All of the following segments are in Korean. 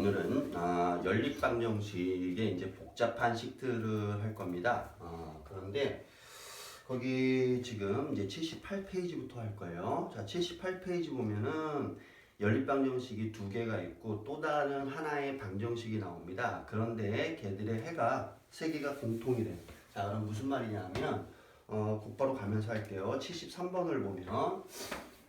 오늘은 연립방정식의 이제 복잡한 식들을 할 겁니다. 그런데 거기 지금 이제 78페이지부터 할 거예요. 자, 78페이지 보면은 연립방정식이 두 개가 있고 또 다른 하나의 방정식이 나옵니다. 그런데 걔들의 해가 세 개가 공통이래. 자, 그럼 무슨 말이냐면 곧바로 가면서 할게요. 73번을 보면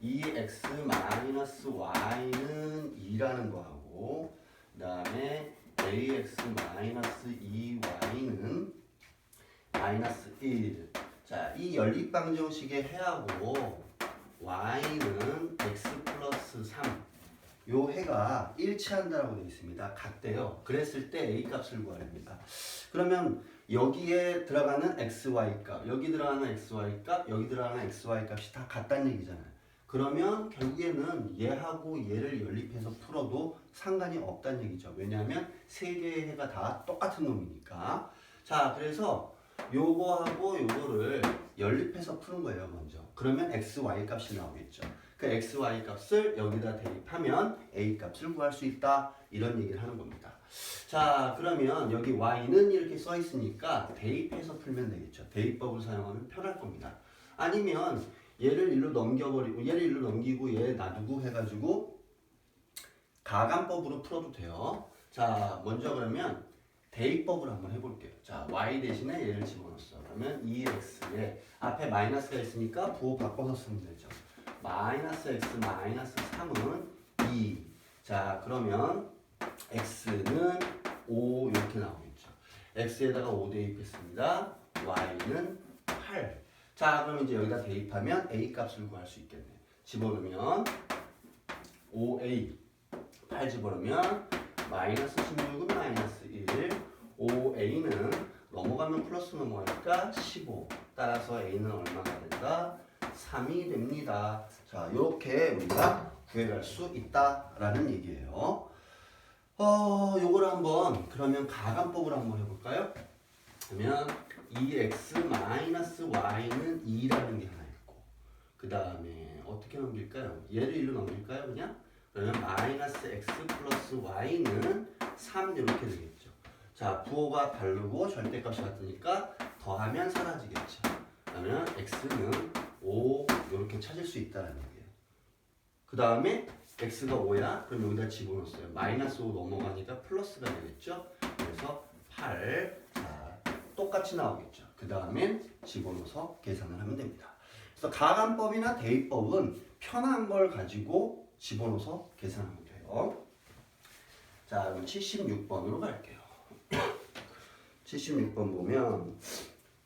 2x-y는 2라는 거하고 그 다음에 ax-2y는 마이너스 1. 자, 이 연립방정식의 해하고 y는 x 플러스 3. 요 해가 일치한다라고 되어 있습니다. 같대요. 그랬을 때 a 값을 구합니다. 그러면 여기에 들어가는 xy 값, 여기 들어가는 xy 값, 여기 들어가는 xy 값이 다 같다는 얘기잖아요. 그러면 결국에는 얘하고 얘를 연립해서 풀어도 상관이 없다는 얘기죠. 왜냐하면 세 개의 해가 다 똑같은 놈이니까. 자, 그래서 요거하고 요거를 연립해서 푸는 거예요, 먼저. 그러면 xy 값이 나오겠죠. 그 xy 값을 여기다 대입하면 a 값을 구할 수 있다. 이런 얘기를 하는 겁니다. 자, 그러면 여기 y는 이렇게 써 있으니까 대입해서 풀면 되겠죠. 대입법을 사용하면 편할 겁니다. 아니면 얘를 일로 넘겨버리고 얘를 일로 넘기고 얘 놔두고 해가지고 가간법으로 풀어도 돼요. 자, 먼저 그러면 대입법을 한번 해볼게요. 자, y 대신에 얘를 집어넣었어. 그러면 2x에 앞에 마이너스가 있으니까 부호 바꿔서 쓰면 되죠. 마이너스 x 마이너스 3은 2. 자, 그러면 x는 5 이렇게 나오겠죠. x에다가 5 대입했습니다. y는 8. 자, 그럼 이제 여기다 대입하면 a 값을 구할 수 있겠네. 집어넣으면 5a 8 집어넣으면 마이너스 16은 마이너스 1 5a는 넘어가면 플러스 넘어가니까 15 따라서 a는 얼마가 된다? 3이 됩니다. 자, 이렇게 우리가 구해갈 수 있다라는 얘기예요. 요거를 한번 그러면 가간법으로 한번 해볼까요? 그러면 2x-y는 2라는 게 하나 있고 그 다음에 어떻게 넘길까요? 얘를 일로 넘길까요? 그냥? 그러면 마이너스 x 플러스 y는 3 이렇게 되겠죠. 자, 부호가 다르고 절대값이 같으니까 더하면 사라지겠죠. 그러면 x는 5 이렇게 찾을 수 있다는 얘기예요. 그 다음에 x가 5야? 그럼 여기다 집어넣었어요. 마이너스 5 넘어가니까 플러스가 되겠죠. 그래서 8. 자, 똑같이 나오겠죠. 그 다음엔 집어넣어서 계산을 하면 됩니다. 그래서 가간법이나 대입법은 편한 걸 가지고 집어넣어서 계산하면 돼요. 자, 그럼 76번으로 갈게요. 76번 보면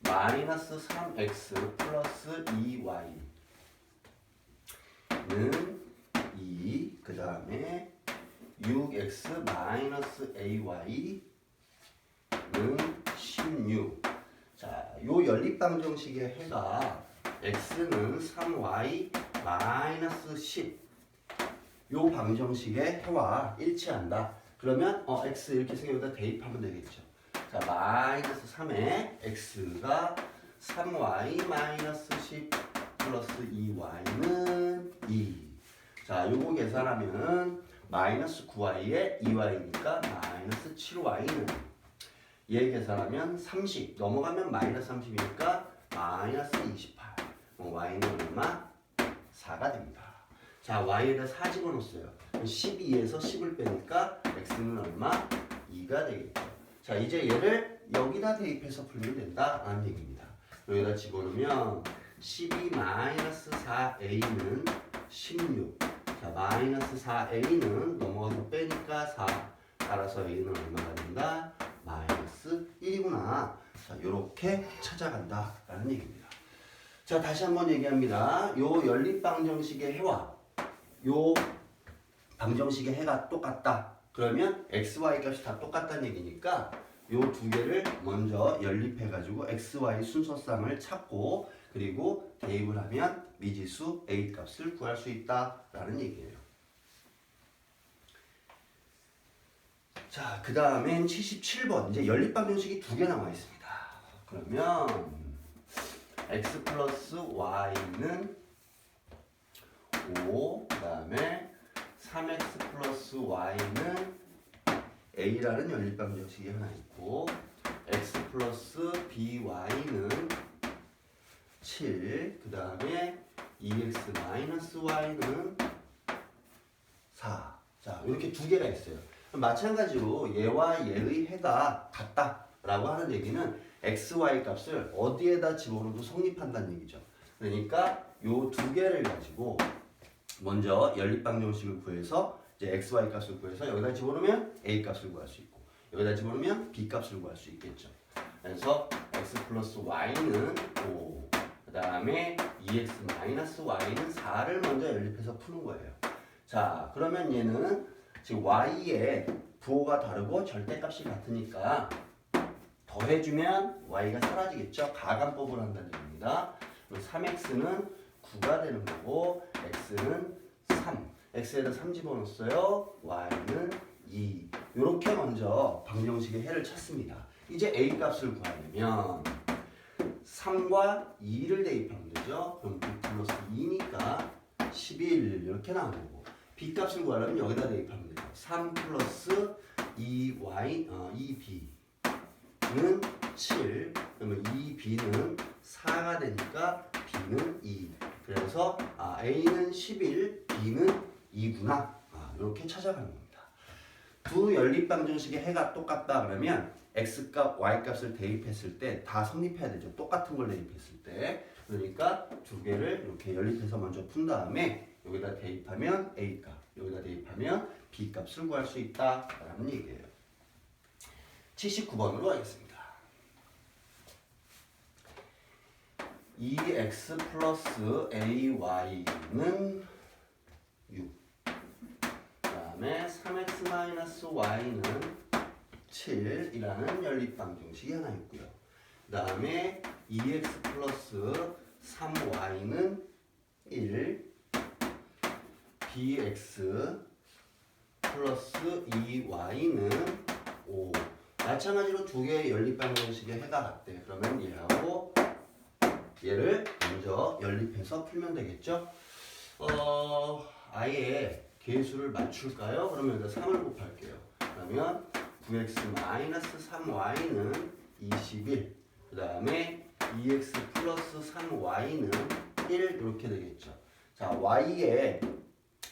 마이너스 3x 플러스 2y는 2, 그 다음에 6x 마이너스 ay는 16. 자, 요 연립방정식의 해가 x는 3y 마이너스 10. 요 방정식의 해와 일치한다. 그러면 x 이렇게 생겨서 대입하면 되겠죠. 자, 마이너스 3에 x가 3y 마이너스 10 플러스 2y는 2. 자, 요거 계산하면 마이너스 9y에 2y니까 마이너스 7y는 얘 계산하면 30 넘어가면 마이너스 30이니까 마이너스 28. y는 얼마? 4가 됩니다. 자, y에다 4 집어넣었어요. 12에서 10을 빼니까 x는 얼마? 2가 되겠죠. 자, 이제 얘를 여기다 대입해서 풀면 된다라는 얘기입니다. 여기다 집어넣으면 12-4a는 16. 자, 마이너스 4a는 넘어가서 빼니까 4. 따라서 a는 얼마가 된다? 마이너스 1이구나. 자, 요렇게 찾아간다라는 얘기입니다. 자, 다시 한번 얘기합니다. 요 연립방정식의 해와 요 방정식의 해가 똑같다. 그러면 xy 값이 다 똑같다는 얘기니까 요 두 개를 먼저 연립해가지고 xy 순서쌍을 찾고 그리고 대입을 하면 미지수 a 값을 구할 수 있다라는 얘기예요. 자, 그 다음엔 77번 이제 연립방정식이 두 개 나와 있습니다. 그러면 x 플러스 y는 5, 그 다음에 3x 플러스 y는 a라는 연립방정식이 하나 있고 x 플러스 by는 7, 그 다음에 2x 마이너스 y는 4. 자, 이렇게 두 개가 있어요. 마찬가지로 얘와 얘의 해가 같다라고 하는 얘기는 x, y 값을 어디에다 집어넣어도 성립한다는 얘기죠. 그러니까 요 두 개를 가지고 먼저 연립방정식을 구해서 이제 x, y 값을 구해서 여기다 집어넣으면 a 값을 구할 수 있고 여기다 집어넣으면 b 값을 구할 수 있겠죠. 그래서 x 플러스 y는 5, 그 다음에 2x 마이너스 y는 4를 먼저 연립해서 푸는 거예요. 자, 그러면 얘는 지금 y의 부호가 다르고 절대값이 같으니까 더해주면 y가 사라지겠죠. 가간법을 한다는 얘기입니다. 3x는 9가 되는 거고 x는 3. x에다 3 집어넣었어요. y는 2. 이렇게 먼저 방정식의 해를 찾습니다. 이제 a 값을 구하려면 3과 2를 대입하면 되죠. 그럼 9 플러스 2니까 11 이렇게 나오는 거고 b 값을 구하려면 여기다 대입하면 되죠. 3 플러스 2y, 2b는 7, 그러면 2b는 4가 되니까 b는 2. 그래서 a는 11, b는 2구나. 이렇게 찾아가는 겁니다. 두 연립방정식의 해가 똑같다 그러면 x값, y값을 대입했을 때 다 성립해야 되죠. 똑같은 걸 대입했을 때. 그러니까 두 개를 이렇게 연립해서 먼저 푼 다음에 여기다 대입하면 a값, 여기다 대입하면 b값을 구할 수 있다라는 얘기예요. 79번으로 하겠습니다. 2x 플러스 ay는 6, 그 다음에 3x 마이너스 y는 7이라는 연립방정식이 하나 있고요. 그 다음에 2x 플러스 3y는 1, bx 플러스 2y는 5. 마찬가지로 두 개의 연립방정식의 해가 같대. 그러면 얘하고 얘를 먼저 연립해서 풀면 되겠죠. 아예 개수를 맞출까요? 그러면 여기다 3을 곱할게요. 그러면 9x-3y는 21, 그 다음에 2x 플러스 3y는 1 이렇게 되겠죠. 자, y의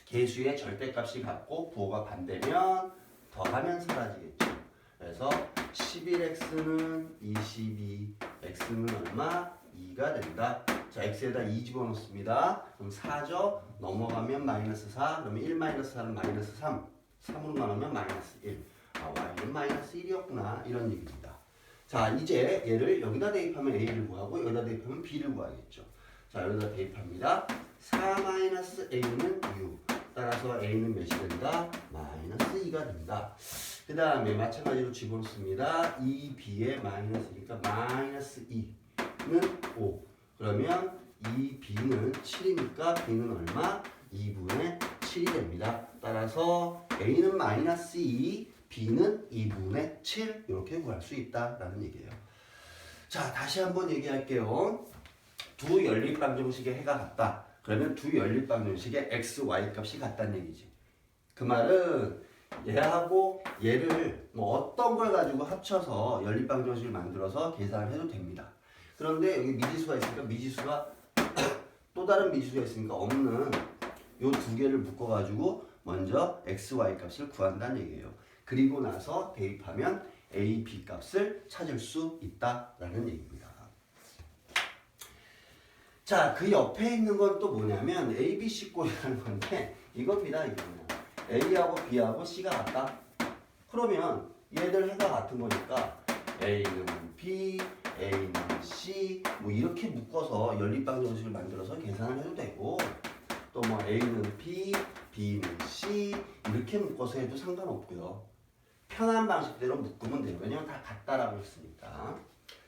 개수의 절대값이 같고 부호가 반대면 더하면 사라지겠죠. 그래서 11x는 22, x는 얼마? 2가 된다. 자, x에다 2 집어넣습니다. 그럼 4죠? 넘어가면 마이너스 4, 그러면 1 마이너스 4는 마이너스 3, 3으로 나누면 마이너스 1. y는 마이너스 1이었구나. 이런 얘기입니다. 자, 이제 얘를 여기다 대입하면 a를 구하고 여기다 대입하면 b를 구하겠죠. 자, 여기다 대입합니다. 4 마이너스 a는 6. 따라서 a는 몇이 된다? 마이너스 2가 된다. 그 다음에 마찬가지로 집어넣습니다. 2b에 마이너스니까 마이너스 2는 5. 그러면 2b는 7이니까 b는 얼마? 2분의 7이 됩니다. 따라서 a는 마이너스 2, b는 2분의 7 이렇게 구할 수 있다라는 얘기예요. 자, 다시 한번 얘기할게요. 두 연립방정식의 해가 같다. 그러면 두 연립방정식의 x, y 값이 같다는 얘기지. 그 말은 얘하고 얘를 뭐 어떤 걸 가지고 합쳐서 연립방정식을 만들어서 계산을 해도 됩니다. 그런데 여기 미지수가 있으니까 미지수가 또 다른 미지수가 있으니까 없는 요 두 개를 묶어가지고 먼저 x, y 값을 구한다는 얘기예요. 그리고 나서 대입하면 a, b 값을 찾을 수 있다라는 얘기입니다. 자, 그 옆에 있는 건 또 뭐냐면 a, b, c 꼴이라는 건데 이겁니다. 이거는 a하고 b하고 c가 같다. 그러면 얘들 해가 같은 거니까 a는 b, a는 c 뭐 이렇게 묶어서 연립방정식을 만들어서 계산을 해도 되고 또 뭐 a는 b, b는 c 이렇게 묶어서 해도 상관없고요. 편한 방식대로 묶으면 돼요. 왜냐면 다 같다라고 했으니까.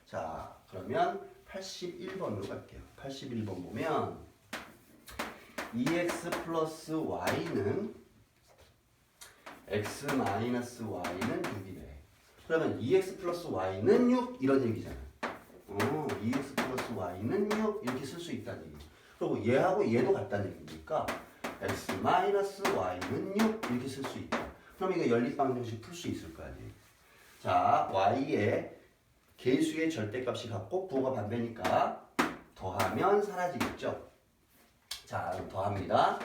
자, 그러면 81번으로 갈게요. 81번 보면 2x 플러스 y는 x 마이너스 y는 6이래. 그러면 2x 플러스 y는 6 이런 얘기잖아. 2x 플러스 y는 6 이렇게 쓸 수 있다는 얘기. 그리고 얘하고 얘도 같다는 얘기니까 x 마이너스 y는 6 이렇게 쓸 수 있다. 그럼 이거 연립방정식 풀 수 있을 거 아니에요. 자, y의 개수의 절대값이 같고 부호가 반대니까 더하면 사라지겠죠. 자, 그럼 더합니다.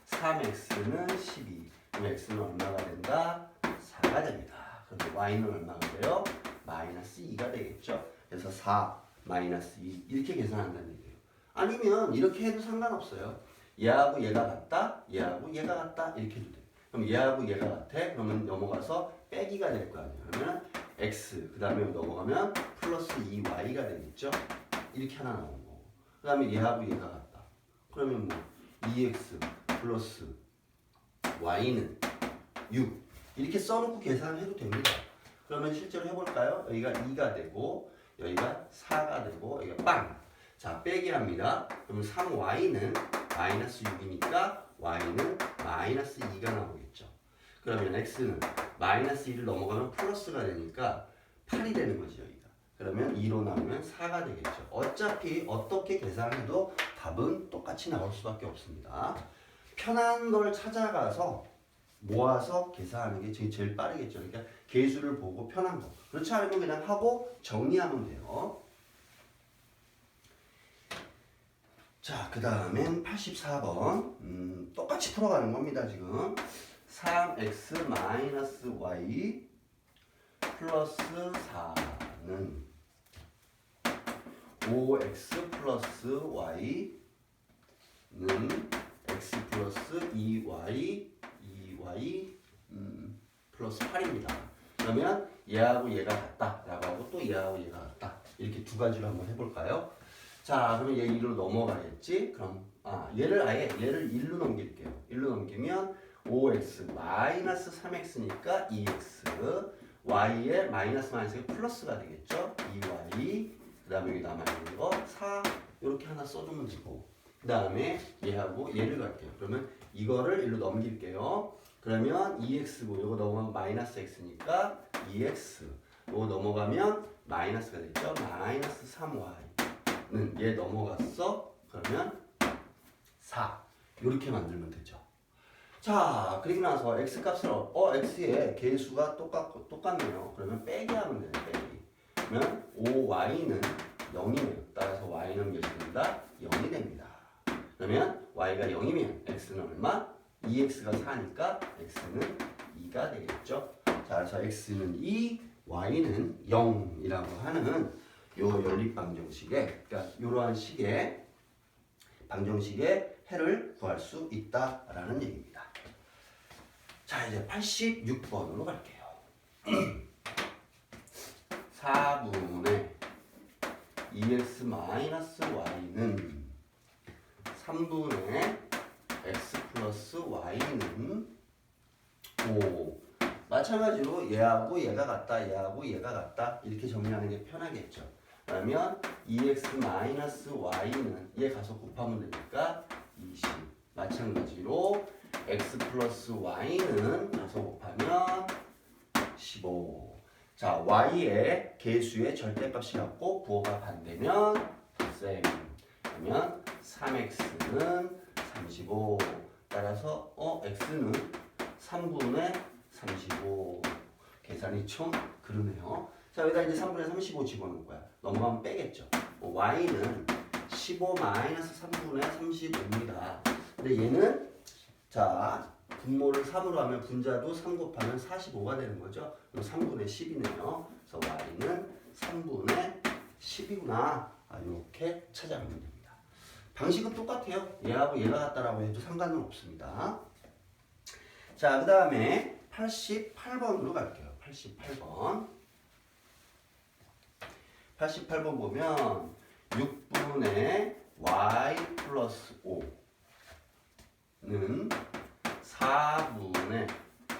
3x는 12. 그럼 x는 얼마가 된다? 4가 됩니다. 그럼 y는 얼마가 돼요? 마이너스 2가 되겠죠. 그래서 4 마이너스 2 이렇게 계산한다는 얘기예요. 아니면 이렇게 해도 상관없어요. 얘하고 얘가 같다, 얘하고 얘가 같다 이렇게 해도 돼요. 그럼 얘하고 얘가 같아? 그러면 넘어가서 빼기가 될 거 아니에요. 그러면 x 그 다음에 넘어가면 플러스 2y가 되겠죠. 이렇게 하나 나온 거고. 그 다음에 얘하고 얘가 같다. 그러면 뭐 2x 플러스 y는 6 이렇게 써놓고 계산을 해도 됩니다. 그러면 실제로 해볼까요? 여기가 2가 되고 여기가 4가 되고 여기가 빵! 자, 빼기랍니다. 그러면 3y는 마이너스 6이니까 y는 마이너스 2가 나오겠죠. 그러면 x는 마이너스 2를 넘어가면 플러스가 되니까 8이 되는 거지 여기가. 그러면 2로 나누면 4가 되겠죠. 어차피 어떻게 계산해도 답은 똑같이 나올 수밖에 없습니다. 편한 걸 찾아가서 모아서 계산하는 게 제일 빠르겠죠. 그러니까 개수를 보고 편한 거. 그렇지 않으면 그냥 하고 정리하면 돼요. 자, 그 다음엔 84번. 똑같이 풀어가는 겁니다, 지금. 3x-y 플러스 4는 5x 플러스 y는 x 플러스 2y 플러스 8입니다. 그러면 얘하고 얘가 같다 라고 하고 또 얘하고 얘가 같다 이렇게 두 가지로 한번 해볼까요? 자, 그러면 얘 2로 넘어가겠지? 그럼 얘를 1로 넘길게요. 1로 넘기면 5x 마이너스 3x니까 2x y에 마이너스 마이너스가 플러스가 되겠죠? 2y 그 다음에 여기 남아있는 거 4 이렇게 하나 써주면 되고 그 다음에 얘하고 얘를 갈게요. 그러면 이거를 1로 넘길게요. 그러면 2x고 이거 넘어가면 마이너스 x니까 2x 이거 넘어가면 마이너스가 됐죠? 마이너스 3y는 얘 넘어갔어. 그러면 4 이렇게 만들면 되죠. 자, 그리고 나서 x값을 x의 개수가 똑같네요. 그러면 빼기 하면 되네. 빼기. 그러면 5y는 0이네요. 따라서 y는 몇이 된다? 0이 됩니다. 그러면 y가 0이면 x는 얼마? 2x가 4니까 x는 2가 되겠죠. 자, 그래서 x는 2, y는 0이라고 하는 요 연립방정식에, 그러니까 이러한 식의 방정식의 해를 구할 수 있다라는 얘기입니다. 자, 이제 86번으로 갈게요. 4분의 2x-y는 3분의 x 플러스 y는 5. 마찬가지로 얘하고 얘가 같다, 얘하고 얘가 같다 이렇게 정리하는 게 편하겠죠. 그러면 2x-y는 얘 가서 곱하면 되니까 20. 마찬가지로 x 플러스 y는 가서 곱하면 15. 자, y의 개수의 절대값이 같고 부호가 반대면 덧셈. 그러면 3x는 35. 따라서 x는 3분의 35. 계산이 좀 그러네요. 자, 여기다 이제 3분의 35 집어넣을 거야. 넘어가면 빼겠죠. y는 15 마이너스 3분의 35입니다. 근데 얘는 자, 분모를 3으로 하면 분자도 3 곱하면 45가 되는 거죠. 그럼 3분의 10이네요. 그래서 y는 3분의 10이구나. 이렇게 찾아내면 됩니다. 방식은 똑같아요. 얘하고 얘가 같다라고 해도 상관은 없습니다. 자, 그 다음에 88번으로 갈게요. 88번. 88번 보면 6분의 y 플러스 5는 4분의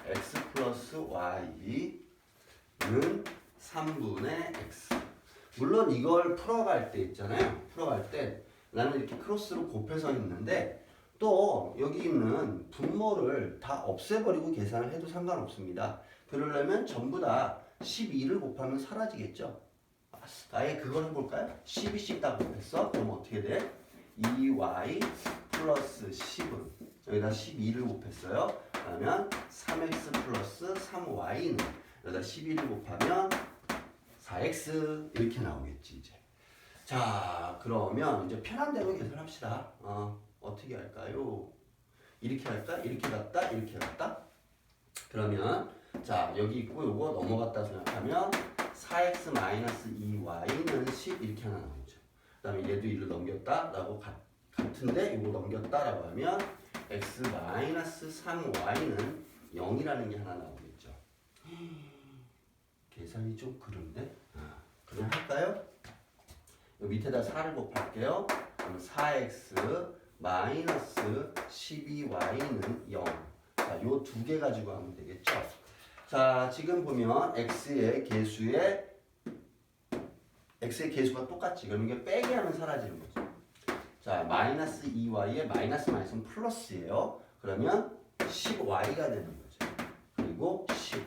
x 플러스 y는 3분의 x. 물론 이걸 풀어갈 때 있잖아요. 풀어갈 때 나는 이렇게 크로스로 곱해서 있는데 또 여기 있는 분모를 다 없애버리고 계산을 해도 상관없습니다. 그러려면 전부 다 12를 곱하면 사라지겠죠. 아예 그걸 해볼까요? 12씩 다 곱했어? 그럼 어떻게 돼? 2y 플러스 10은 여기다 12를 곱했어요. 그러면 3x 플러스 3y는 여기다 11을 곱하면 4x 이렇게 나오겠지 이제. 자 그러면 이제 편한 대로 계산합시다. 어떻게 할까요? 이렇게 할까? 이렇게 갔다 이렇게 갔다. 그러면 자 여기 있고 요거 넘어갔다 생각하면 4x 마이너스 2y는 10 이렇게 하나 나오죠. 그 다음에 얘도 1로 넘겼다 라고 같은데 이거 넘겼다 라고 하면 x 마이너스 3y는 0이라는 게 하나 나오겠죠. 계산이 좀 그런데? 그럼 할까요? 여기 밑에다 4를 곱할게요. 그럼 4x 마이너스 12y는 0. 자, 요 두 개 가지고 하면 되겠죠. 자, 지금 보면 x의 개수가 똑같지. 그럼 이게 빼기 하면 사라지는 거죠. 자, 마이너스 2y에 마이너스 마이너스는 플러스예요. 그러면 10y가 되는 거죠. 그리고 10.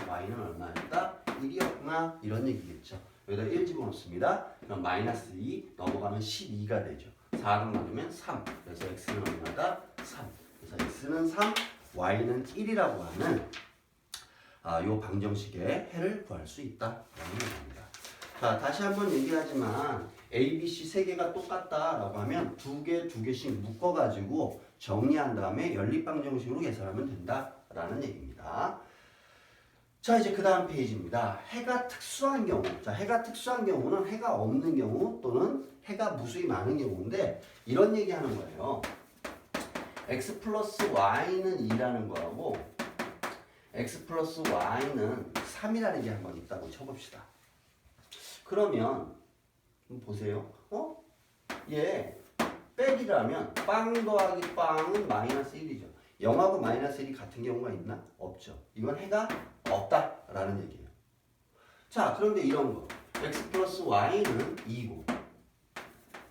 y는 얼마였다? 1이었구나. 이런 얘기겠죠. 여기다 1 집어넣습니다. 그럼 마이너스 2 넘어가면 12가 되죠. 4를 나누면 3. 그래서 x는 얼마다? 3. 그래서 x는 3, y는 1이라고 하는 요 방정식의 해를 구할 수 있다라는 얘기입니다. 자, 다시 한번 얘기하지만 A, B, C 세 개가 똑같다라고 하면 두 개씩 묶어가지고 정리한 다음에 연립방정식으로 계산하면 된다라는 얘기입니다. 자, 이제 그 다음 페이지입니다. 해가 특수한 경우. 자, 해가 특수한 경우는 해가 없는 경우 또는 해가 무수히 많은 경우인데 이런 얘기 하는 거예요. x 플러스 y는 2라는 거하고 x 플러스 y는 3이라는 게 한번 있다고 쳐봅시다. 그러면 보세요. 얘 빼기라면 빵 더하기 빵은 마이너스 1이죠. 0하고 마이너스 1이 같은 경우가 있나? 없죠. 이건 해가 없다라는 얘기예요. 자, 그런데 이런 거. x 플러스 y는 2고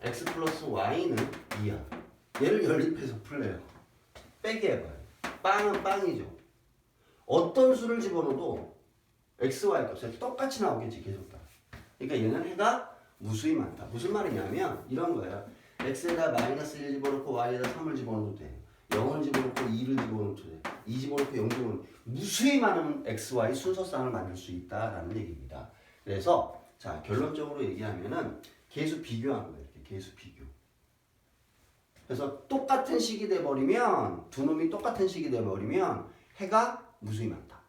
x 플러스 y는 2야. 얘를 연립해서 풀래요. 빼기 해봐요. 빵은 빵이죠. 어떤 수를 집어넣어도 x, y 값이 똑같이 나오겠지, 계속 다. 그러니까 얘는 해가 무수히 많다. 무슨 말이냐면 이런 거예요. x에다 마이너스 1 집어넣고 y에다 3을 집어넣어도 돼. 0을 집어넣고 2를 집어넣어도 돼. 2 집어넣고 0 집어넣고 무수히 많은 x, y 순서쌍을 만들 수 있다라는 얘기입니다. 그래서 자 결론적으로 얘기하면은 계수 비교하는 거예요. 이렇게 계수 비교. 그래서 똑같은 식이 돼버리면 두 놈이 똑같은 식이 돼버리면 해가 무수히 많다.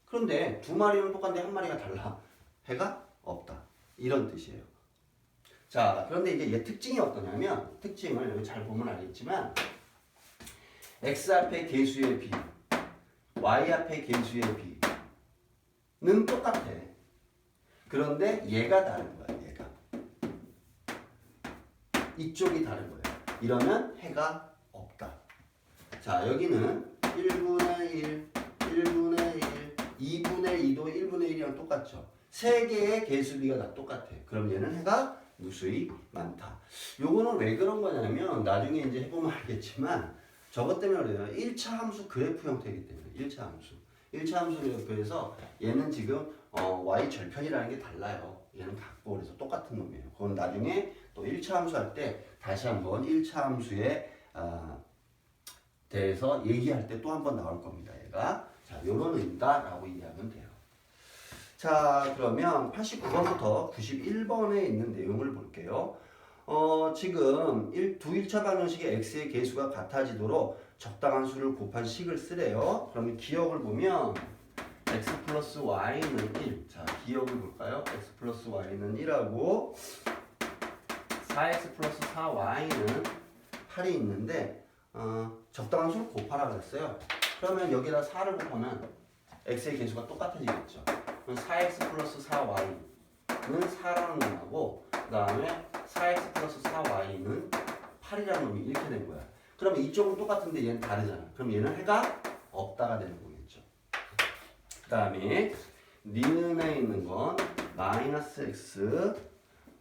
그런데 두 마리는 똑같은데 한 마리가 달라. 해가 없다. 이런 뜻이에요. 자, 그런데 이제 얘 특징이 어떠냐면 특징을 여기 잘 보면 알겠지만 x 앞에 개수의 b, y 앞에 개수의 b는 똑같아. 그런데 얘가 다른 거야. 얘가. 이쪽이 다른 거예요. 이러면 해가 없다. 자, 여기는 1분의 1, 1분의 1, 2분의 2도 1분의 1이랑 똑같죠. 세 개의 개수비가 다 똑같아. 그럼 얘는 해가 무수히 많다. 요거는 왜 그런 거냐면 나중에 이제 해보면 알겠지만 저것 때문에 그래요. 1차 함수 그래프 형태이기 때문에 1차 함수. 1차 함수 그래프에서 얘는 지금 y 절편이라는 게 달라요. 얘는 같고 그래서 똑같은 놈이에요. 그건 나중에 또 1차 함수 할 때 다시 한번 1차 함수에 대해서 얘기할 때 또 한번 나올 겁니다. 얘가. 자, 요런 의미다라고 이해하면 돼요. 자, 그러면 89번부터 91번에 있는 내용을 볼게요. 지금 두 1차 방정식의 x의 개수가 같아지도록 적당한 수를 곱한 식을 쓰래요. 그러면 기억을 보면 x 플러스 y는 1. 자, 기억을 볼까요? x 플러스 y는 1하고 4x 플러스 4y는 8이 있는데 적당한 수를 곱하라 그랬어요. 그러면 여기다 4를 곱하면 x의 개수가 똑같아지겠죠. 그럼 4x 플러스 4y는 4라는 놈하고 그 다음에 4x 플러스 4y는 8이라는 놈이 이렇게 된 거야. 그러면 이쪽은 똑같은데 얘는 다르잖아. 그럼 얘는 해가 없다가 되는 거겠죠. 그 다음에 니은에 있는 건 마이너스 x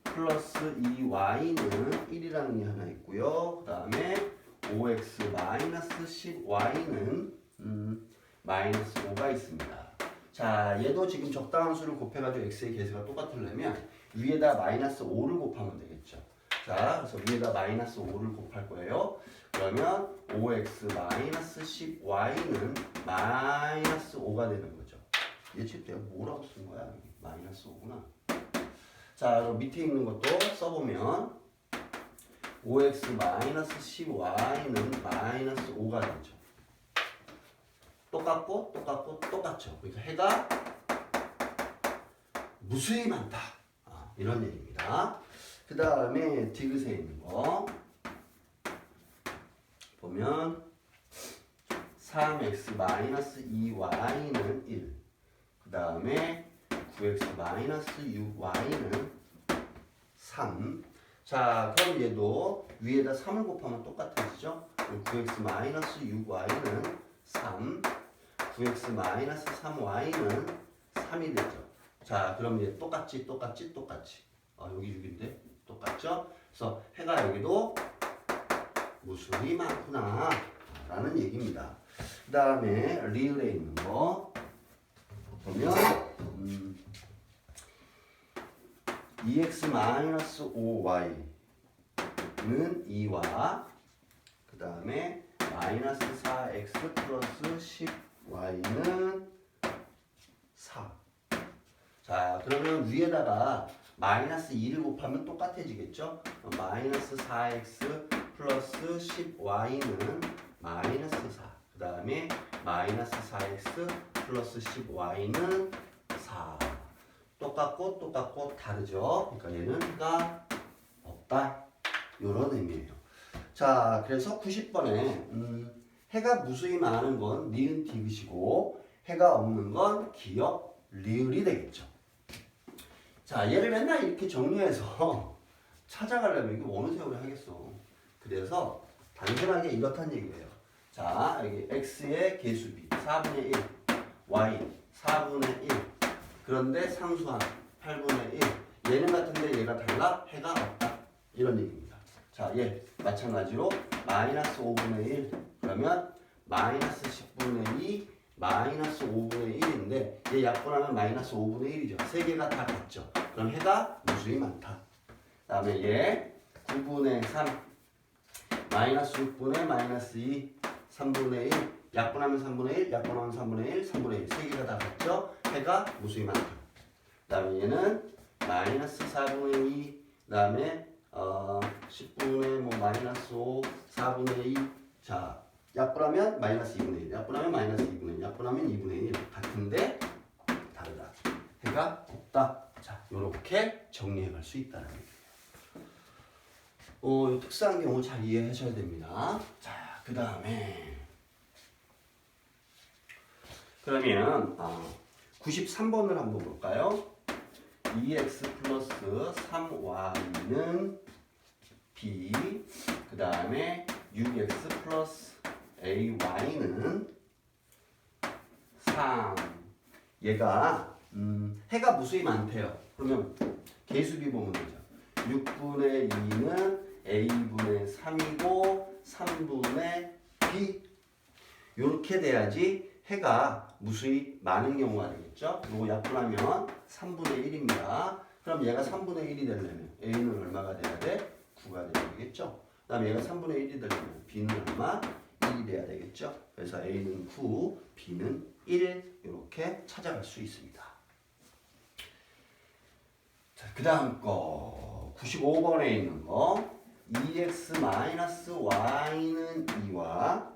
플러스 2y는 1이라는 게 하나 있고요. 그 다음에 5x 마이너스 10y는 마이너스 5가 있습니다. 자, 얘도 지금 적당한 수를 곱해가지고 x의 개수가 똑같으려면 위에다 마이너스 5를 곱하면 되겠죠. 자, 그래서 위에다 마이너스 5를 곱할 거예요. 그러면 5x 마이너스 10y는 마이너스 5가 5가 되는 거죠. 얘 지금 내가 뭐라고 쓴 거야? 마이너스 5구나. 자, 그럼 밑에 있는 것도 써보면 5x 마이너스 10y는 마이너스 5가 되죠. 똑같고 똑같고 똑같죠. 그러니까 해가 무수히 많다. 이런 얘기입니다. 그 다음에 디귿에 있는 거 보면 3x 마이너스 2y는 1. 그 다음에 9x 마이너스 6y는 3. 자, 그럼 얘도 위에다 3을 곱하면 똑같아지죠? 9x 마이너스 6y는 3. 9x 마이너스 3y는 3이 되죠. 자, 그럼 얘 똑같지. 여기 6인데 똑같죠? 그래서 해가 여기도 무수히 많구나 라는 얘기입니다. 그 다음에 리을에 있는 거 보면 2x 마이너스 5y는 2와 그 다음에 마이너스 4x 플러스 10y는 4. 자, 그러면 위에다가 마이너스 2를 곱하면 똑같아지겠죠? 마이너스 4x 플러스 10y는 마이너스 4. 그 다음에 마이너스 4x 플러스 10y는 4. 똑같고 다르죠? 그러니까 얘는 해가 없다. 이런 의미예요. 자, 그래서 90번에 해가 무수히 많은 건 니은 디귿이고 해가 없는 건 기역 리을이 되겠죠. 자, 얘를 맨날 이렇게 정리해서 찾아가려면 이게 어느 세월에 하겠어. 그래서 단순하게 이렇다는 얘기예요. 자, 여기 x의 개수비 4분의 1, y 4분의 1. 그런데 상수한 8분의 1. 얘는 같은데 얘가 달라? 해가 없다. 이런 얘기입니다. 자, 얘 마찬가지로 마이너스 5분의 1. 그러면 마이너스 10분의 2, 마이너스 5분의 1인데 얘 약분하면 마이너스 5분의 1이죠. 세 개가 다 같죠. 그럼 해가 무수히 많다. 그 다음에 얘 9분의 3, 마이너스 6분의 마이너스 2, 3분의 1. 약분하면 3분의 1, 약분하면 3분의 1, 3분의 1. 세 개가 다 같죠. 해가 무수히 많다. 그 다음에 얘는 마이너스 4분의 2, 그 다음에 10분의 마이너스 5, 4분의 2. 자, 약분하면 마이너스 2분의 1, 약분하면 마이너스 2분의 1, 약분하면 2분의 1. 같은데 다르다. 해가 없다. 자, 요렇게 정리해 갈 수 있다는 얘기예요. 특수한 경우 잘 이해하셔야 됩니다. 자, 그 다음에 그러면 93번을 한번 볼까요? 2x 플러스 3y는 b, 그 다음에 6x 플러스 ay는 3. 얘가 해가 무수히 많대요. 그러면 개수비 보면 되죠. 6분의 2는 a분의 3이고 3분의 b. 이렇게 돼야지 해가 무수히 많은 경우가 되겠죠. 이거 약분하면 3분의 1입니다. 그럼 얘가 3분의 1이 되려면 a는 얼마가 돼야 돼? 9가 돼야 되겠죠. 그 다음에 얘가 3분의 1이 되려면 b는 얼마? 1이 돼야 되겠죠. 그래서 a는 9, b는 1 이렇게 찾아갈 수 있습니다. 자, 그 다음 거 95번에 있는 거 2x-y는 2와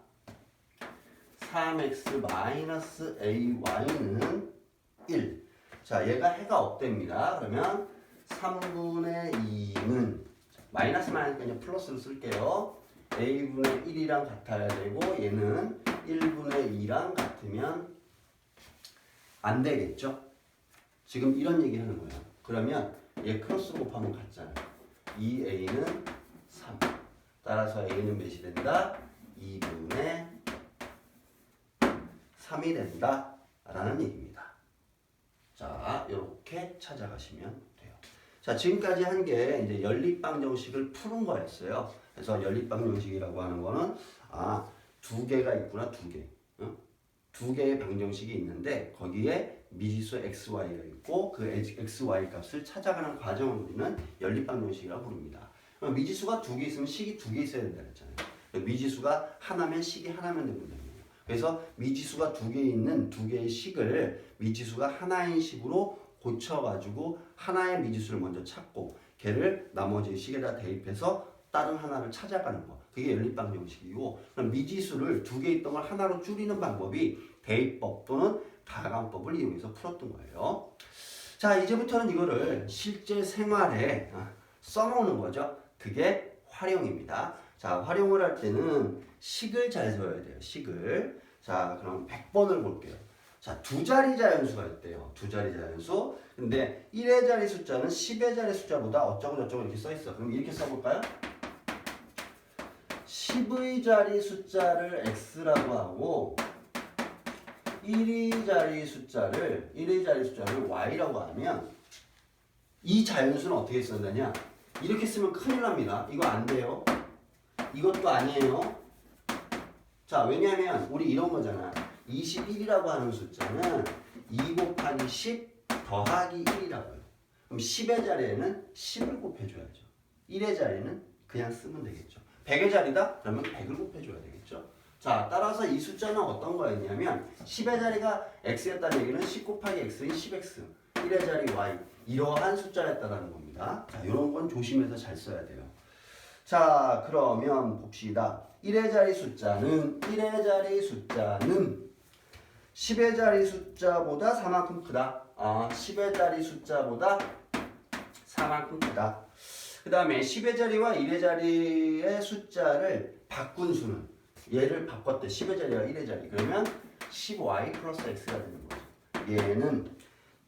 3x-ay는 1. 자, 얘가 해가 없답니다. 그러면 3분의 2는 마이너스 마이너스니까 플러스를 쓸게요. a분의 1이랑 같아야 되고 얘는 1분의 2랑 같으면 안 되겠죠? 지금 이런 얘기 하는 거예요. 그러면 얘 크로스 곱하면 같잖아요. 2a는 3. 따라서 a는 몇이 된다? 2분의 3이 된다 라는 얘기입니다. 자, 이렇게 찾아가시면 돼요. 자, 지금까지 한 게 이제 연립방정식을 푸는 거였어요. 그래서 연립방정식이라고 하는 거는 두 개가 있구나. 두 개의 방정식이 있는데 거기에 미지수 xy가 있고 그 xy 값을 찾아가는 과정을 우리는 연립방정식이라고 부릅니다. 미지수가 두 개 있으면 식이 두 개 있어야 된다 그랬잖아요. 미지수가 하나면 식이 하나면 되거든요. 그래서 미지수가 두 개 있는 두 개의 식을 미지수가 하나인 식으로 고쳐가지고 하나의 미지수를 먼저 찾고 걔를 나머지 식에다 대입해서 다른 하나를 찾아가는 거. 그게 연립방 정식이고, 그럼 미지수를 두 개 있던 걸 하나로 줄이는 방법이 대입법 또는 가강법을 이용해서 풀었던 거예요. 자, 이제부터는 이거를 실제 생활에 써먹는 거죠. 그게 활용입니다. 자, 활용을 할 때는 식을 잘 세워야 돼요. 식을. 자, 그럼 100번을 볼게요. 자, 두 자리 자연수가 있대요. 두 자리 자연수. 근데 1의 자리 숫자는 10의 자리 숫자보다 어쩌고 저쩌고 이렇게 써 있어. 그럼 이렇게 써볼까요? 10의 자리 숫자를 x라고 하고 1의 자리 숫자를 y라고 하면 이 자연수는 어떻게 써야 냐 이렇게 쓰면 큰일 납니다. 이거 안 돼요. 이것도 아니에요. 자, 왜냐하면 우리 이런 거잖아. 21이라고 하는 숫자는 2 곱하기 10 더하기 1이라고요. 그럼 10의 자리에는 10을 곱해줘야죠. 1의 자리는 그냥 쓰면 되겠죠. 100의 자리다? 그러면 100을 곱해줘야 되겠죠. 자, 따라서 이 숫자는 어떤 거였냐면 10의 자리가 x였다는 얘기는 10 곱하기 x인 10x, 1의 자리 y 이러한 숫자였다는 겁니다. 자, 이런 건 조심해서 잘 써야 돼요. 자, 그러면 봅시다. 1의 자리 숫자는 10의 자리 숫자보다 4만큼 크다. 10의 자리 숫자보다 4만큼 크다. 그 다음에 10의 자리와 1의 자리의 숫자를 바꾼 수는 얘를 바꿨대. 10의 자리와 1의 자리. 그러면 10y 플러스 x가 되는 거죠. 얘는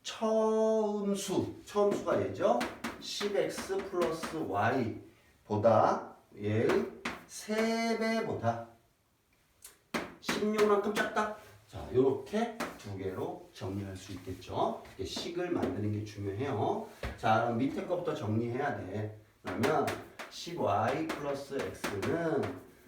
처음수가 얘죠. 10x 플러스 y보다 얘의 3배보다 16만큼 작다. 자, 요렇게 두 개로 정리할 수 있겠죠. 식을 만드는 게 중요해요. 자, 그럼 밑에 거부터 정리해야 돼. 그러면 10y 플러스 x는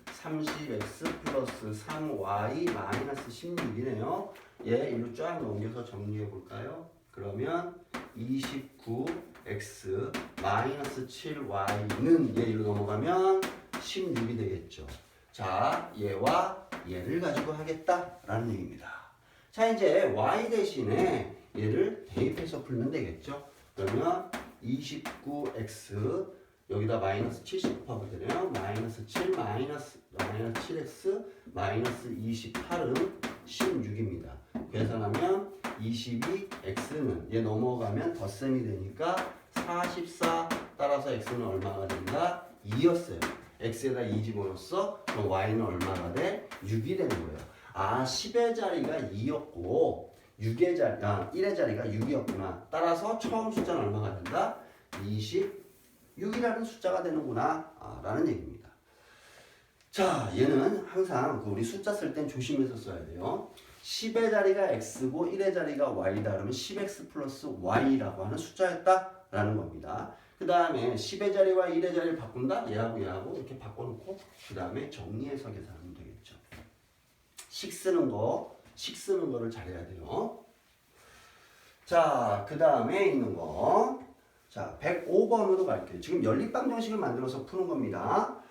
30x 플러스 3y 마이너스 16이네요. 얘 일로 쫙 넘겨서 정리해 볼까요? 그러면 29x 마이너스 7y는 얘 일로 넘어가면 16이 되겠죠. 자, 얘와 얘를 가지고 하겠다라는 얘기입니다. 자, 이제 y 대신에 얘를 대입해서 풀면 되겠죠. 그러면 29x 여기다 마이너스 70 곱하면 되네요. 마이너스 7 마이너스 7x 마이너스 28은 16입니다. 계산하면 22x는 얘 넘어가면 덧셈이 되니까 44 따라서 x는 얼마가 된다? 2였어요. x에다 2 집어넣었어. 그럼 y는 얼마가 돼? 6이 되는 거예요. 10의 자리가 2였고 1의 자리가 6이었구나. 따라서 처음 숫자는 얼마가 된다? 26이라는 숫자가 되는구나 라는 얘기입니다. 자, 얘는 항상 우리 숫자 쓸 땐 조심해서 써야 돼요. 10의 자리가 x고 1의 자리가 y다. 그러면 10x 플러스 y라고 하는 숫자였다 라는 겁니다. 그 다음에 10의 자리와 1의 자리를 바꾼다? 얘하고 이렇게 바꿔놓고 그 다음에 정리해서 계산하면 되겠죠. 식 쓰는 거를 잘해야 돼요. 자, 그 다음에 있는 거. 자, 105번으로 갈게요. 지금 연립방 정식을 만들어서 푸는 겁니다.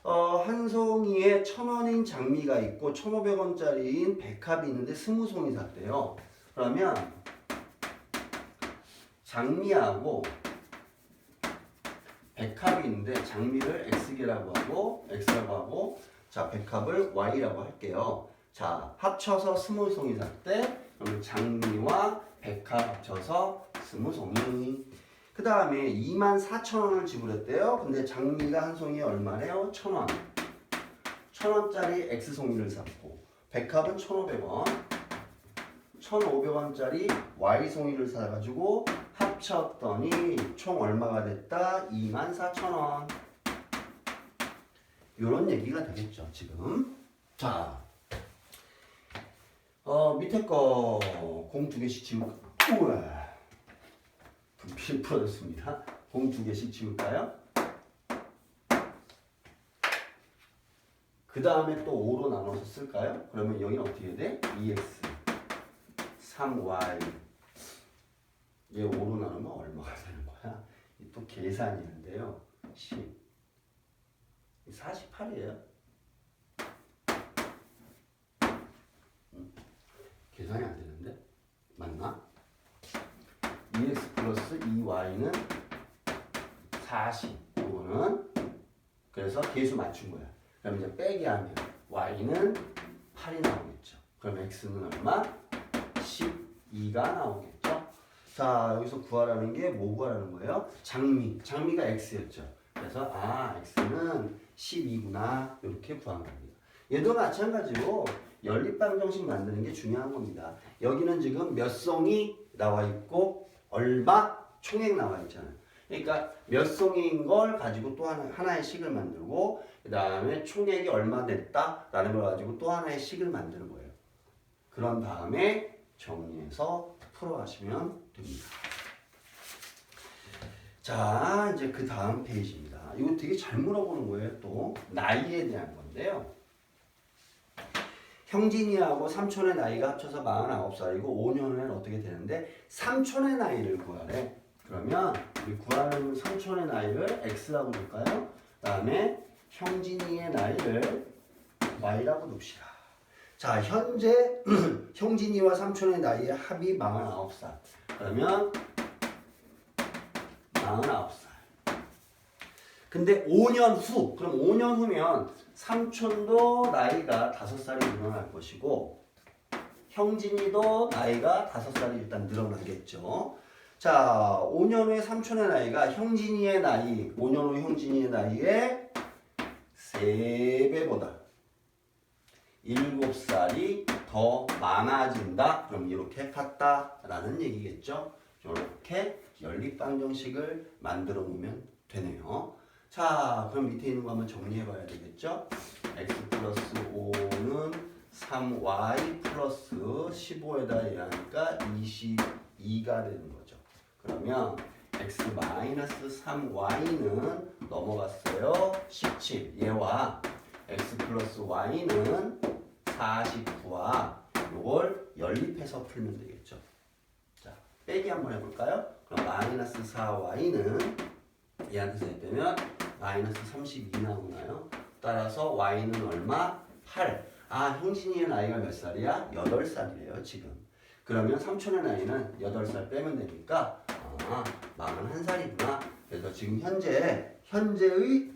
한 송이에 1,000원인 장미가 있고 1,500원짜리인 백합이 있는데 20송이 샀대요. 그러면 장미하고 백합이 있는데 장미를 x라고 하고 자, 백합을 y라고 할게요. 자, 합쳐서 20송이 샀대. 그러면 장미와 백합 합쳐서 20송이. 그 다음에 24,000원을 지불했대요. 근데 장미가 한 송이에 얼마래요? 1,000원. 1,000원짜리 x송이를 샀고 백합은 1,500원. 1,500원짜리 y송이를 사가지고 합쳤더니 총 얼마가 됐다? 24,000원. 요런 얘기가 되겠죠, 지금. 자, 밑에 거 공 2개씩 지울까? 우와. 분필 풀어졌습니다. 공 2개씩 지울까요? 그 다음에 또 5로 나눠서 쓸까요? 그러면 여기는 어떻게 돼? 2x 3y 얘 5로 나누면 얼마가 되는 거야? 또 계산이 있는데요. 10 48이에요. 계산이 안 되는데? 맞나? 2x 플러스 2y는 40. 이거는 그래서 계수 맞춘 거야. 그럼 이제 빼기 하면 y는 8이 나오겠죠. 그럼 x는 얼마? 12가 나오겠죠. 자, 여기서 구하라는 게 뭐 구하라는 거예요? 장미가 x였죠. 그래서 x는 12구나 이렇게 구한 겁니다. 얘도 마찬가지로 연립방정식 만드는 게 중요한 겁니다. 여기는 지금 몇 송이 나와 있고 얼마 총액 나와 있잖아요. 그러니까 몇 송이인 걸 가지고 또 하나의 식을 만들고 그 다음에 총액이 얼마 냈다라는 걸 가지고 또 하나의 식을 만드는 거예요. 그런 다음에 정리해서 풀어가시면 됩니다. 자, 이제 그 다음 페이지입니다. 이거 되게 잘 물어보는 거예요. 또 나이에 대한 건데요. 형진이하고 삼촌의 나이가 합쳐서 49살이고 5년 후에는 어떻게 되는데 삼촌의 나이를 구하래. 그러면 우리 구하는 삼촌의 나이를 x라고 둘까요? 그 다음에 형진이의 나이를 y라고 둡시다. 자, 현재 형진이와 삼촌의 나이의 합이 49살. 그러면 49살. 근데 5년 후, 그럼 5년 후면 삼촌도 나이가 5살이 늘어날 것이고 형진이도 나이가 5살이 일단 늘어나겠죠. 자, 5년 후에 삼촌의 나이가 형진이의 나이, 5년 후 형진이의 나이의 3배보다 7살이 더 많아진다. 그럼 이렇게 같다라는 얘기겠죠. 이렇게 연립방정식을 만들어 놓으면 되네요. 자, 그럼 밑에 있는 거 한번 정리해 봐야 되겠죠. x 플러스 5는 3y 플러스 15에다 얘하니까 22가 되는 거죠. 그러면 x 마이너스 3y는 넘어갔어요. 17. 얘와 x 플러스 y는 49와 이걸 연립해서 풀면 되겠죠. 자, 빼기 한번 해볼까요? 그럼 마이너스 4y는 얘한테서 빼면 마이너스 32 나오나요? 따라서 y는 얼마? 8. 형진이의 나이가 몇 살이야? 8살이래요 지금. 그러면 삼촌의 나이는 8살 빼면 되니까 41살이구나. 그래서 지금 현재의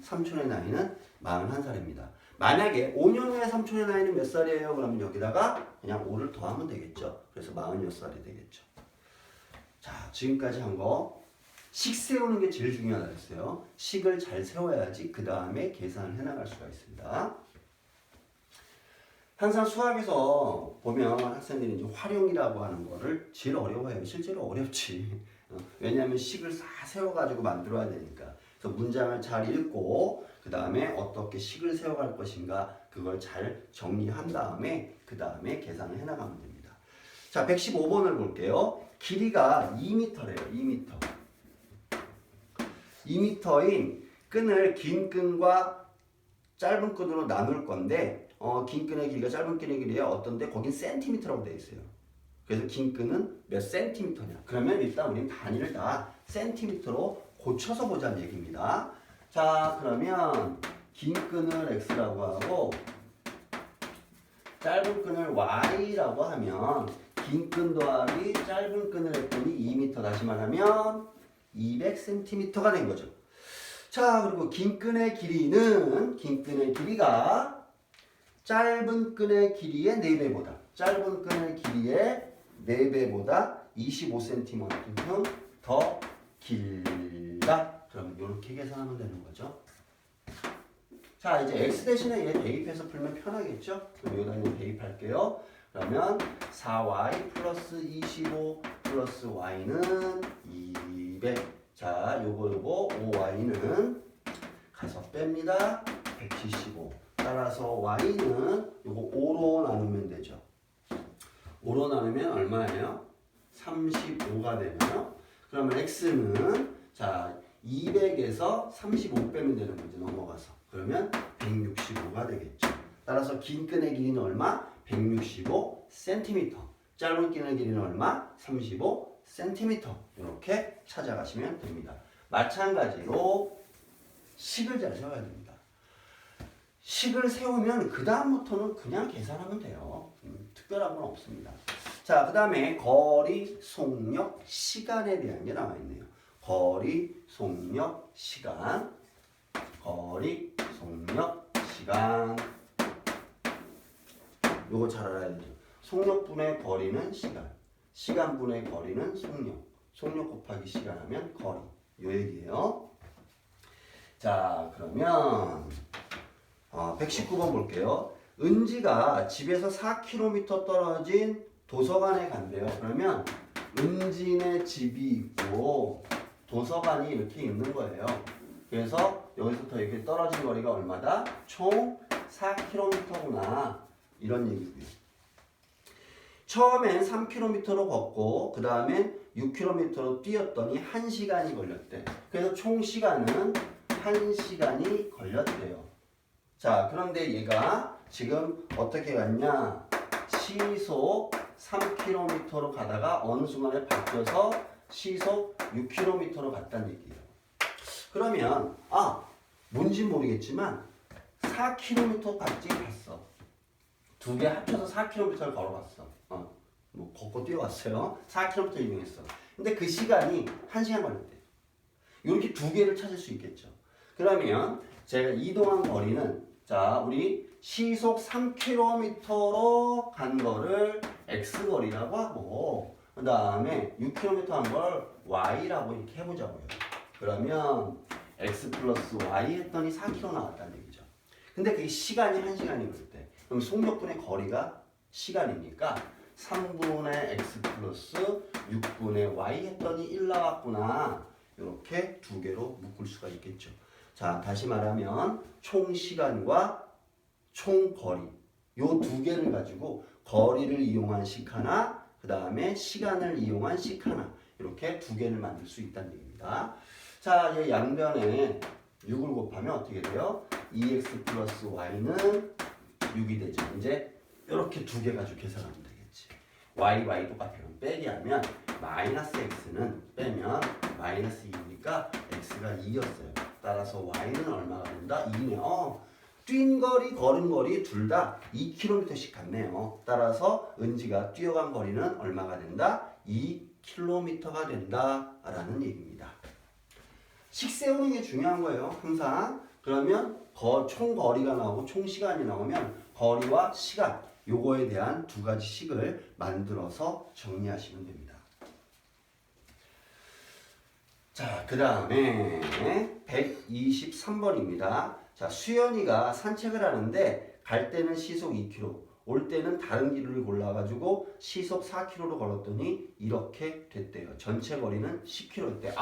삼촌의 나이는 41살입니다. 만약에 5년 후에 삼촌의 나이는 몇 살이에요? 그러면 여기다가 그냥 5를 더하면 되겠죠. 그래서 46살이 되겠죠. 자, 지금까지 한 거 식 세우는 게 제일 중요하다 그랬어요. 식을 잘 세워야지 그 다음에 계산을 해나갈 수가 있습니다. 항상 수학에서 보면 학생들이 이제 활용이라고 하는 거를 제일 어려워해요. 실제로 어렵지. 왜냐하면 식을 다 세워가지고 만들어야 되니까. 그래서 문장을 잘 읽고 그 다음에 어떻게 식을 세워갈 것인가 그걸 잘 정리한 다음에 그 다음에 계산을 해나가면 됩니다. 자, 115번을 볼게요. 길이가 2m래요. 2m. 2m인 끈을 긴 끈과 짧은 끈으로 나눌 건데 긴 끈의 길이가 짧은 끈의 길이에 어떤데 거긴 센티미터라고 되어 있어요. 그래서 긴 끈은 몇 센티미터냐. 그러면 일단 우리는 단위를 다 센티미터로 고쳐서 보자는 얘기입니다. 자, 그러면 긴 끈을 x라고 하고 짧은 끈을 y라고 하면 긴 끈 더하기 짧은 끈을 했더니 2m 다시 말하면 200cm가 된 거죠. 자, 그리고 긴 끈의 길이가 짧은 끈의 길이의 4배보다 짧은 끈의 길이의 4배보다 25cm만큼 더 길다. 그러면 이렇게 계산하면 되는 거죠. 자, 이제 x 대신에 얘 대입해서 풀면 편하겠죠? 그럼 여기다 그냥 대입할게요. 그러면 4y 플러스 25 플러스 y는 200. 자, 요거 5y는 가서 뺍니다. 175. 따라서 y는 요거 5로 나누면 되죠. 5로 나누면 얼마예요? 35가 되나요? 그러면 x는 자 200에서 35 빼면 되는 거죠. 넘어가서. 그러면 165가 되겠죠. 따라서 긴 끈의 길이는 얼마? 165cm. 짧은 끈의 길이는 얼마? 35cm. 이렇게 찾아가시면 됩니다. 마찬가지로 식을 잘 세워야 됩니다. 식을 세우면 그 다음부터는 그냥 계산하면 돼요. 특별한 건 없습니다. 자, 그 다음에 거리, 속력, 시간에 대한 게 나와 있네요. 거리, 속력, 시간. 거리, 속력, 시간. 요거 잘 알아야 되죠. 속력분의 거리는 시간. 시간분의 거리는 속력. 속력 곱하기 시간 하면 거리. 요 얘기예요. 자, 그러면 119번 볼게요. 은지가 집에서 4km 떨어진 도서관에 간대요. 그러면 은진의 집이 있고 도서관이 이렇게 있는 거예요. 그래서 여기서부터 이렇게 떨어진 거리가 얼마다? 총 4km구나. 이런 얘기고요. 처음엔 3km로 걷고 그 다음엔 6km로 뛰었더니 1시간이 걸렸대. 그래서 총 시간은 1시간이 걸렸대요. 자, 그런데 얘가 지금 어떻게 갔냐? 시속 3km로 가다가 어느 순간에 바뀌어서 시속 6km로 갔다는 얘기예요. 그러면 뭔지 모르겠지만 4km 갔지 갔어. 두 개 합쳐서 4km를 걸어갔어. 뭐 걷고 뛰어왔어요. 4km 이동했어. 근데 그 시간이 1시간 걸렸대. 이렇게 두 개를 찾을 수 있겠죠. 그러면 제가 이동한 거리는 자, 우리 시속 3km로 간 거를 x거리라고 하고 그 다음에 6km 한 걸 y라고 이렇게 해보자고요. 그러면 x 플러스 y 했더니 4km 나왔다는 얘기죠. 근데 그게 시간이 1시간이 걸렸대. 그럼 속력분의 거리가 시간이니까 3분의 x 플러스 6분의 y 했더니 1 나왔구나. 이렇게 두 개로 묶을 수가 있겠죠. 자, 다시 말하면 총 시간과 총 거리 요 두 개를 가지고 거리를 이용한 식 하나, 그 다음에 시간을 이용한 식 하나 이렇게 두 개를 만들 수 있다는 얘기입니다. 자, 이 양변에 6을 곱하면 어떻게 돼요? 2x 플러스 y는 6이 되죠. 이제 이렇게 두 개 가지고 계산하면 되겠지. y 똑같아요. 빼기 하면 마이너스 x는 빼면 마이너스 2니까 x가 2였어요. 따라서 y는 얼마가 된다? 2네요. 뛴 거리, 걸은 거리 둘 다 2km씩 같네요. 따라서 은지가 뛰어간 거리는 얼마가 된다? 2km가 된다라는 얘기입니다. 식 세우는 게 중요한 거예요. 항상. 그러면 총 거리가 나오고 총 시간이 나오면 거리와 시간 요거에 대한 두 가지 식을 만들어서 정리하시면 됩니다. 자, 그 다음에 123번입니다. 자, 수연이가 산책을 하는데 갈 때는 시속 2km, 올 때는 다른 길을 골라가지고 시속 4km로 걸었더니 이렇게 됐대요. 전체 거리는 10km였대.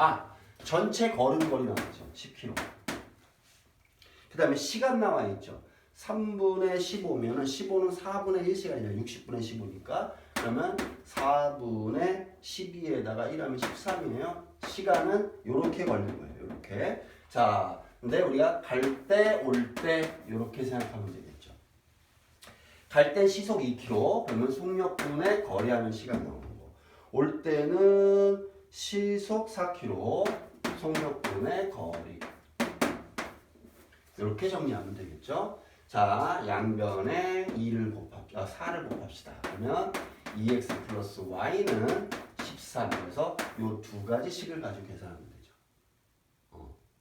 전체 걸은 거리 나왔죠. 10km. 그 다음에 시간 나와 있죠. 3분의 15면은 15는 4분의 1시간이잖아요. 60분의 15니까. 그러면 4분의 12에다가 1하면 13이에요. 시간은 요렇게 걸린 거예요. 요렇게. 자, 근데 우리가 갈 때, 올 때 요렇게 생각하면 되겠죠. 갈 때 시속 2km, 그러면 속력분의 거리하면 시간 나오는 거. 올 때는 시속 4km, 속력분의 거리. 이렇게 정리하면 되겠죠. 자, 양변에 4를 곱합시다. 그러면 2x 플러스 y는 13에서 이 두 가지 식을 가지고 계산하면 되죠.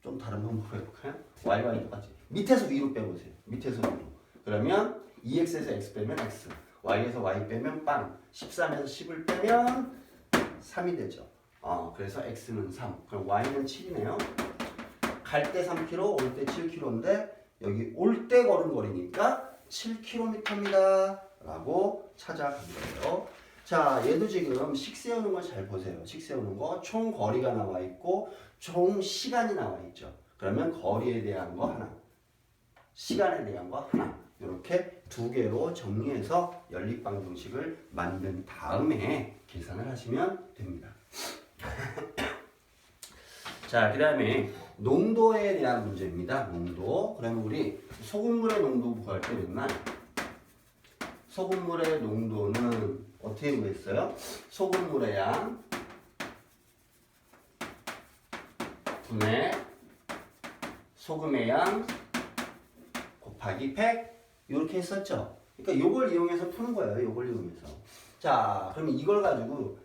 좀 다른 방법으로 해볼까요? y와 똑같이. 밑에서 위로 빼보세요. 밑에서 위로. 그러면 2x에서 x 빼면 x, y에서 y 빼면 빵, 13에서 10을 빼면 3이 되죠. 그래서 x는 3, 그럼 y는 7이네요. 갈 때 3km, 올 때 7km인데 여기 올 때 걸은 거리니까 7km입니다. 라고 찾아간 거예요. 자, 얘도 지금 식 세우는 거 잘 보세요. 식 세우는 거 총 거리가 나와 있고 총 시간이 나와 있죠. 그러면 거리에 대한 거 하나, 시간에 대한 거 하나 이렇게 두 개로 정리해서 연립방정식을 만든 다음에 계산을 하시면 됩니다. 자, 그 다음에 농도에 대한 문제입니다. 농도. 그러면 우리 소금물의 농도 구할 때 맨날 소금물의 농도는 어떻게 구했어요? 소금물의 양 분의 소금의 양 곱하기 100 이렇게 했었죠. 그러니까 이걸 이용해서 푸는 거예요. 이걸 이용해서. 자, 그러면 이걸 가지고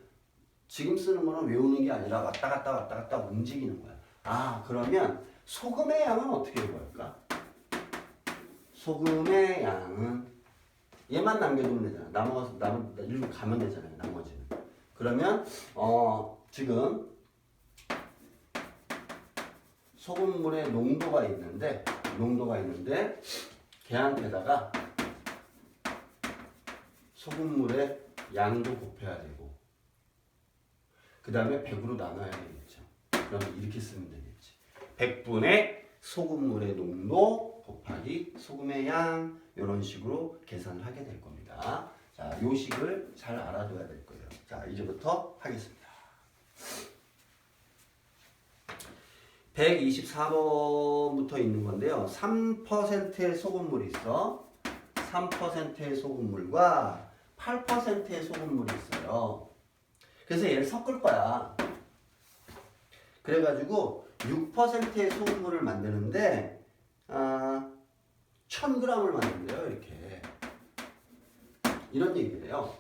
지금 쓰는 거는 외우는 게 아니라 왔다 갔다 움직이는 거야. 아, 그러면 소금의 양은 어떻게 구할까? 소금의 양은 얘만 남겨두면 되잖아. 남은 일로 가면 되잖아요. 나머지는. 그러면 지금 소금물의 농도가 있는데 걔한테다가 소금물의 양도 곱해야 되고 그 다음에 100으로 나눠야 되겠죠. 그러면 이렇게 쓰면 되겠지. 100분의 소금물의 농도 곱하기 소금의 양 이런 식으로 계산을 하게 될 겁니다. 자, 요 식을 잘 알아둬야 될 거예요. 자, 이제부터 하겠습니다. 124번부터 있는 건데요. 3%의 소금물이 있어. 3%의 소금물과 8%의 소금물이 있어요. 그래서 얘를 섞을 거야. 그래가지고 6%의 소금물을 만드는데 1000g을 만든대요. 이렇게. 이런 얘기래요.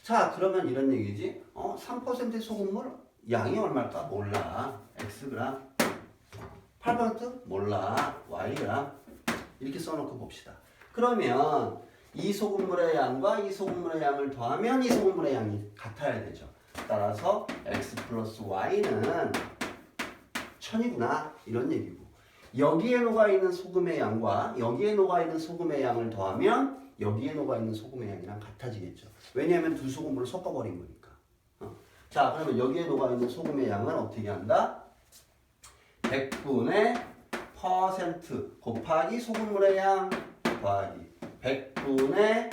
자, 그러면 이런 얘기지. 3%의 소금물 양이 얼마일까? 몰라. Xg. 8% 몰라. Yg. 이렇게 써놓고 봅시다. 그러면 이 소금물의 양과 이 소금물의 양을 더하면 이 소금물의 양이 같아야 되죠. 따라서 X 플러스 Y는 1000이구나. 이런 얘기고. 여기에 녹아있는 소금의 양과 여기에 녹아있는 소금의 양을 더하면 여기에 녹아있는 소금의 양이랑 같아지겠죠. 왜냐하면 두 소금물을 섞어버린 거니까. 자, 그러면 여기에 녹아있는 소금의 양은 어떻게 한다? 100분의 퍼센트 곱하기 소금물의 양 더하기 100분의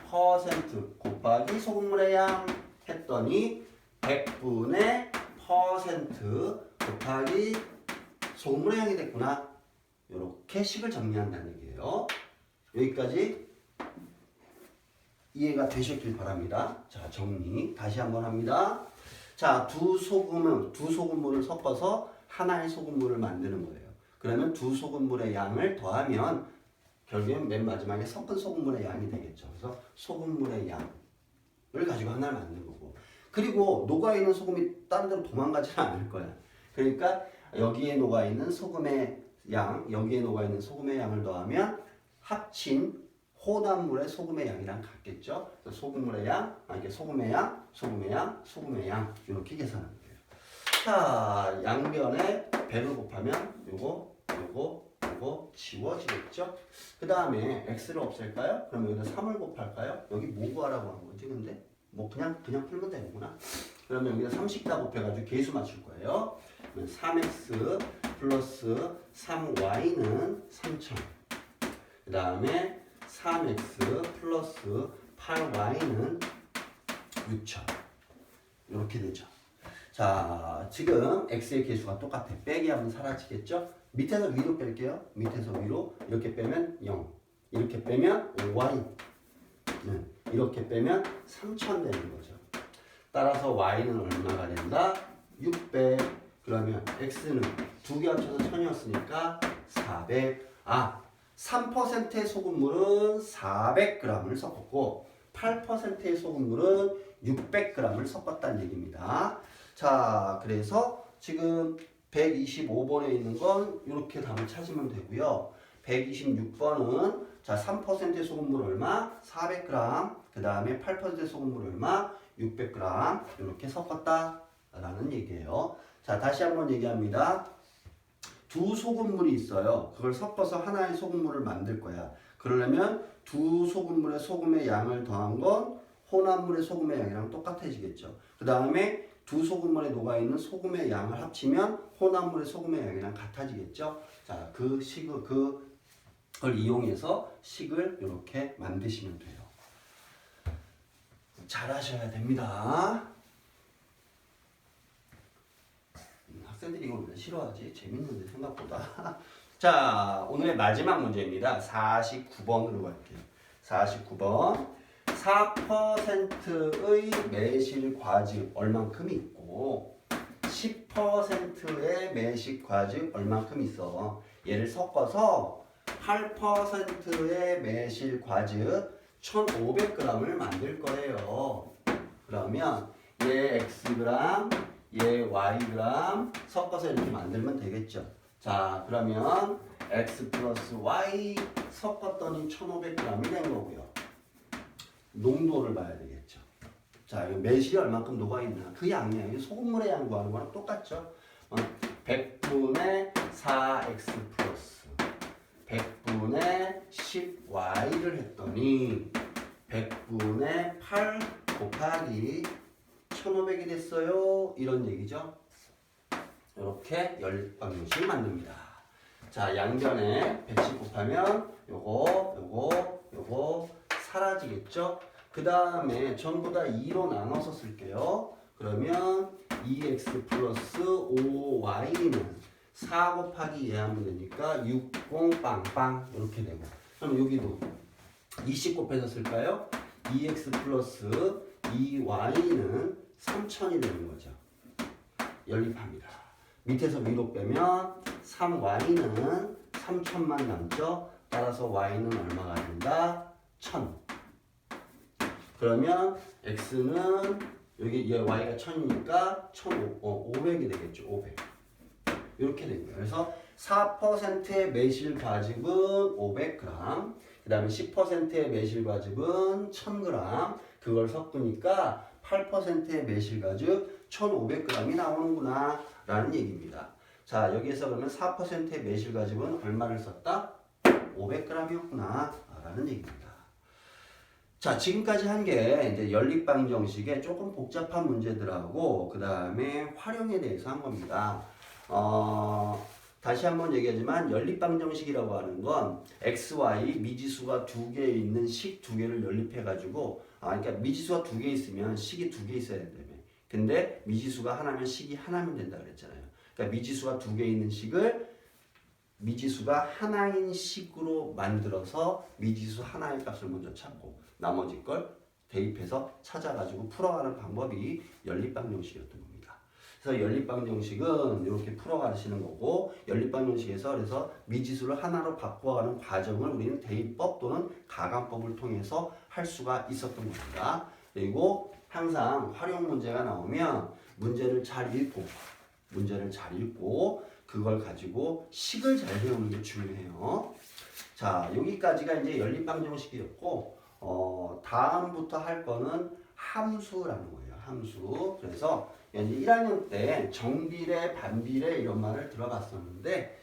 퍼센트 곱하기 소금물의 양 했더니 100분의 퍼센트 곱하기 소금물의 양이 됐구나. 이렇게 식을 정리한다는 얘기예요. 여기까지 이해가 되셨길 바랍니다. 자, 정리 다시 한번 합니다. 자, 두 소금물을 섞어서 하나의 소금물을 만드는 거예요. 그러면 두 소금물의 양을 더하면 결국엔 맨 마지막에 섞은 소금물의 양이 되겠죠. 그래서 소금물의 양을 가지고 하나를 만드는 거고. 그리고 녹아있는 소금이 다른 데로 도망가지는 않을 거야. 그러니까 여기에 녹아있는 소금의 양, 여기에 녹아있는 소금의 양을 더하면 합친 혼합물의 소금의 양이랑 같겠죠. 그래서 소금물의 양, 이게 소금의 양, 소금의 양, 소금의 양 이렇게 계산하는 거예요. 자, 양변에 100을 곱하면 요거 지워지겠죠. 그 다음에 x를 없앨까요? 그럼 여기다 3을 곱할까요? 여기 뭐 구하라고 한 거지 근데? 뭐 그냥 풀면 되는구나. 그러면 여기다 3씩 다 곱해가지고 계수 맞출 거예요. 그러면 3x 플러스 3y는 3000. 그 다음에 3x 플러스 8y는 6000. 이렇게 되죠. 자, 지금 x의 계수가 똑같아. 빼기 하면 사라지겠죠? 밑에서 위로 뺄게요. 밑에서 위로 이렇게 빼면 0. 이렇게 빼면 y는 이렇게 빼면 3000 되는 거죠. 따라서 y는 얼마가 된다? 600. 그러면 x는 두 개 합쳐서 1000이었으니까 400. 3%의 소금물은 400g을 섞었고 8%의 소금물은 600g을 섞었다는 얘기입니다. 자, 그래서 지금 125번에 있는 건 이렇게 답을 찾으면 되고요. 126번은 자, 3%의 소금물 얼마? 400g. 그 다음에 8%의 소금물 얼마? 600g. 이렇게 섞었다라는 얘기예요. 자, 다시 한번 얘기합니다. 두 소금물이 있어요. 그걸 섞어서 하나의 소금물을 만들 거야. 그러려면 두 소금물의 소금의 양을 더한 건 혼합물의 소금의 양이랑 똑같아지겠죠. 그 다음에 두 소금물에 녹아있는 소금의 양을 합치면 혼합물의 소금의 양이랑 같아지겠죠. 자, 그걸 이용해서 식을 이렇게 만드시면 돼요. 잘하셔야 됩니다. 학생들이 이걸 왜 싫어하지? 재밌는데 생각보다. 자, 오늘의 마지막 문제입니다. 49번으로 갈게요. 49번. 4%의 매실 과즙 얼만큼 있고 10%의 매실 과즙 얼만큼 있어. 얘를 섞어서 8%의 매실 과즙 1500g을 만들 거예요. 그러면 얘 xg, 얘 yg 섞어서 이렇게 만들면 되겠죠. 자, 그러면 x 플러스 y 섞었더니 1500g이 된 거고요. 농도를 봐야 되겠죠. 자, 이 매실이 얼만큼 녹아있나. 그 양이야. 이 소금물의 양 구하는 거랑 똑같죠. 100분의 4x 플러스 100분의 10y를 했더니 100분의 8 곱하기 1500이 됐어요. 이런 얘기죠. 이렇게 연립방정식을 만듭니다. 자, 양변에 110 곱하면 요거 사라지겠죠. 그 다음에 전부 다 2로 나눠서 쓸게요. 그러면 2x 플러스 5y는 4 곱하기 2 하면 되니까 60 빵빵 이렇게 되고, 그럼 여기도 20 곱해서 쓸까요? 2x 플러스 2y는 3000이 되는 거죠. 연립합니다. 밑에서 위로 빼면 3y는 3000만 남죠. 따라서 y는 얼마가 된다? 1000. 그러면 x는 여기 얘 y가 1000이니까 1500이 되겠죠. 500. 이렇게 된 거예요. 그래서 4%의 매실 과즙은 500g, 그 다음에 10%의 매실 과즙은 1000g, 그걸 섞으니까 8%의 매실 과즙 1500g이 나오는구나 라는 얘기입니다. 자, 여기에서 그러면 4%의 매실 과즙은 얼마를 썼다? 500g이었구나 라는 얘기입니다. 자, 지금까지 한 게 이제 연립방정식의 조금 복잡한 문제들하고 그 다음에 활용에 대해서 한 겁니다. 다시 한번 얘기하지만 연립방정식이라고 하는 건 x, y 미지수가 두 개 있는 식 두 개를 연립해가지고, 그러니까 미지수가 두 개 있으면 식이 두 개 있어야 된다며. 근데 미지수가 하나면 식이 하나면 된다 그랬잖아요. 그러니까 미지수가 두 개 있는 식을 미지수가 하나인 식으로 만들어서 미지수 하나의 값을 먼저 찾고 나머지 걸 대입해서 찾아가지고 풀어가는 방법이 연립방정식이었던 겁니다. 그래서 연립방정식은 이렇게 풀어가시는 거고, 연립방정식에서 그래서 미지수를 하나로 바꿔가는 과정을 우리는 대입법 또는 가감법을 통해서 할 수가 있었던 겁니다. 그리고 항상 활용 문제가 나오면 문제를 잘 읽고 그걸 가지고 식을 잘 배우는 게 중요해요. 자, 여기까지가 이제 연립방정식이었고, 다음부터 할 거는 함수라는 거예요. 함수. 그래서 이제 1학년 때 정비례, 반비례 이런 말을 들어봤었는데,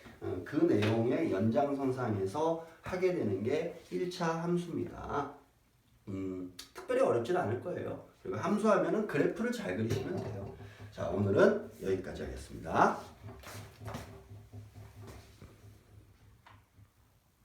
그 내용의 연장선상에서 하게 되는 게 1차 함수입니다. 특별히 어렵진 않을 거예요. 그리고 함수하면은 그래프를 잘 그리시면 돼요. 자, 오늘은 여기까지 하겠습니다.